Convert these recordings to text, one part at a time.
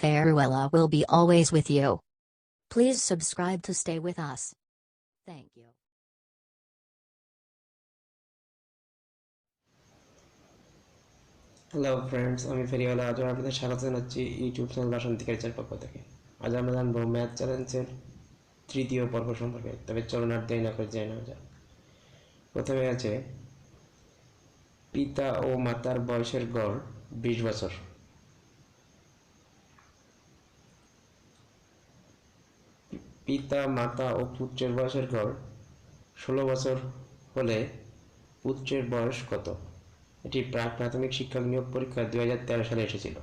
Farewell will be always with you. Please subscribe to stay with us. Thank you. Hello friends, আমি ফেরিওয়ালা। আজ আপনাদের স্বাগত জানাচ্ছি ইউটিউব চ্যানেল বাসন্তী ক্যারিচার পক্ষ থেকে। আজ আমরা জানবো ম্যাথ চ্যালেঞ্জের তৃতীয় পর্ব সম্পর্কে। তবে চলুন আর দেরি না করে জেনে নেওয়া যাক। প্রথমে আছে পিতা ও মাতার বয়সের গড় 20 বছর। পিতা মাতা ও পুত্রের বয়সের গড় 16 বছর হলে পুত্রের বয়স কত? এটি প্রাক প্রাথমিক শিক্ষক নিয়োগ পরীক্ষা 2013 সালে এসেছিল।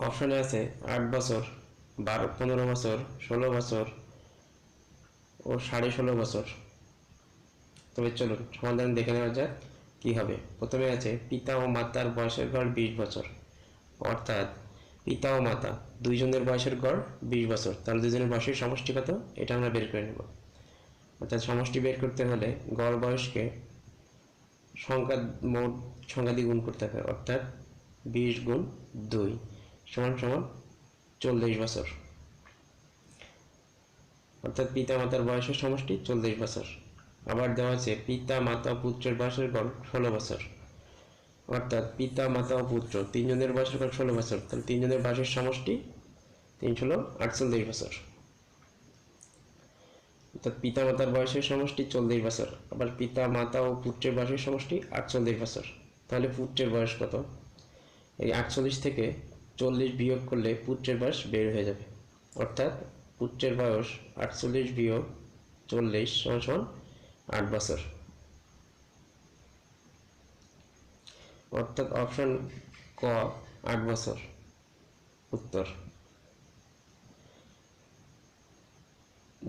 অপশনে আছে 8 বছর, 15 বছর, 16 বছর ও 16.5 বছর। তবে চলুন সমাধান দেখে নেওয়া যাক কি হবে। প্রথমে আছে পিতা ও মাতার বয়সের গড় 20 বছর, অর্থাৎ পিতা ও মাতা দুইজনের বয়সের গড় 20 বছর। তাহলে দুজনের বয়সের সমষ্টি কত এটা আমরা বের করে নেব। অর্থাৎ সমষ্টি বের করতে হলে গড় বয়সকে মোট সংখ্যা দিয়ে গুণ করতে হবে, অর্থাৎ 20 গুণ 2 সমান 40 বছর। অর্থাৎ পিতা মাতার বয়সের সমষ্টি 40 বছর। আবার দেওয়া আছে পিতা মাতা ও পুত্রের বয়সের গড় 16 বছর, অর্থাৎ পিতা মাতা ও পুত্র তিনজনের বয়সের গড় 16 বছর। তাহলে তিনজনের বয়সের সমষ্টি 3 × 48 বছর। অর্থাৎ পিতা মাতার বয়সের সমষ্টি 40 বছর, আবার পিতা মাতা ও পুত্রের বয়সের সমষ্টি 48 বছর। তাহলে পুত্রের বয়স কত? এই 48 থেকে 40 বিয়োগ করলে পুত্রের বয়স বের হয়ে যাবে। অর্থাৎ পুত্রের বয়স 48 বিয়োগ 40 সমান 8 বছর। অর্থাৎ অপশন ক 8 বছর উত্তর।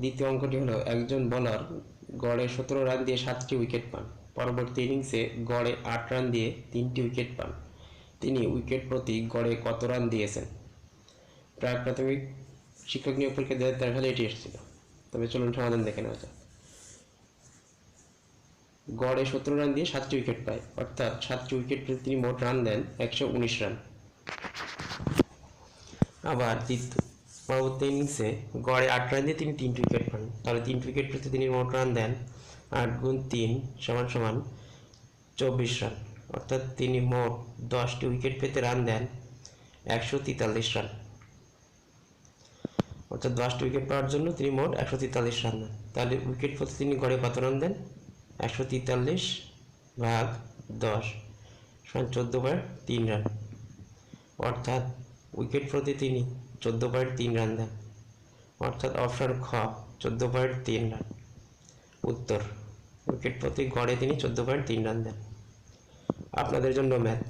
দ্বিতীয় অঙ্কটি হলো একজন বোলার গড়ে 17 রান দিয়ে 7টি উইকেট পান। পরবর্তী ইনিংসে গড়ে 8 রান দিয়ে 3টি উইকেট পান। তিনি উইকেট প্রতি গড়ে কত রান দিয়েছেন? প্রাক প্রাথমিক শিক্ষক নিয়োগ পরীক্ষা 2013 সালে এটি এসেছিল। তবে চলুন সমাধান দেখে নেওয়া যাক। গড়ে 17 রান দিয়ে 7টি উইকেট পায়, অর্থাৎ 7টি উইকেট প্রতি তিনি মোট রান দেন 119 রান। আবার পরবর্তী ইনিংসে গড়ে 8 রান দিয়ে তিনি 3টি উইকেট পান। তাহলে 3টি উইকেট প্রতি তিনি মোট রান দেন 8 গুণ 3 সমান 24 রান। অর্থাৎ তিনি মোট 10টি উইকেট পেতে রান দেন 143 রান। অর্থাৎ 10টি উইকেট পাওয়ার জন্য তিনি মোট 143 রান দেন। তাহলে উইকেট প্রতি তিনি গড়ে কত রান দেন? 143 ভাগ 10 সমান 14.3 রান। অর্থাৎ উইকেট প্রতি তিনি 14.3 রান দেন। অর্থাৎ অপশন খ 14.3 রান উত্তর। উইকেট প্রতি গড়ে তিনি 14.3 রান দেন। আপনাদের জন্য ম্যাথ।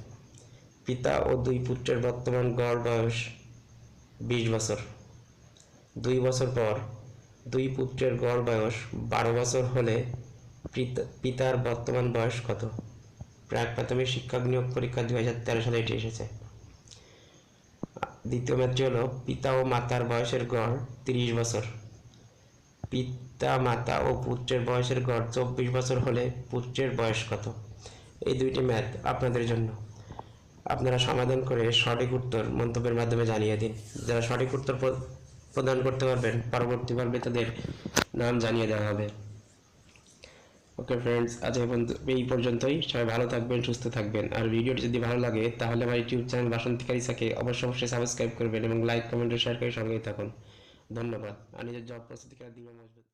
পিতা ও দুই পুত্রের বর্তমান গড় বয়স 20 বছর। 2 বছর পর দুই পুত্রের গড় বয়স 12 বছর হলে পিতার বর্তমান বয়স কত? প্রাক প্রাথমিক শিক্ষক নিয়োগ পরীক্ষা 2013 সালে এটি এসেছে। দ্বিতীয় ম্যাথটি হলো পিতা ও মাতার বয়সের গড় 30 বছর। পিতা মাতা ও পুত্রের বয়সের গড় 24 বছর হলে পুত্রের বয়স কত? এই দুইটি ম্যাথ আপনাদের জন্য। আপনারা সমাধান করে সঠিক উত্তর মন্তব্যের মাধ্যমে জানিয়ে দিন। যারা সঠিক উত্তর প্রদান করতে পারবেন পরবর্তী পর্বে তাদের নাম জানিয়ে দেওয়া হবে। ওকে ফ্রেন্ডস, আজ এই পর্যন্তই। সবাই ভালো থাকবেন, সুস্থ থাকবেন। আর ভিডিওটি যদি ভালো লাগে তাহলে আমার ইউটিউব চ্যানেল বাসন্তী ক্যারিচাকে অবশ্যই সাবস্ক্রাইব করবেন এবং লাইক কমেন্ট ও শেয়ার করে সঙ্গেই থাকুন। ধন্যবাদ। আর নিজের জব প্রস্তুতি করার দিকে মজবুত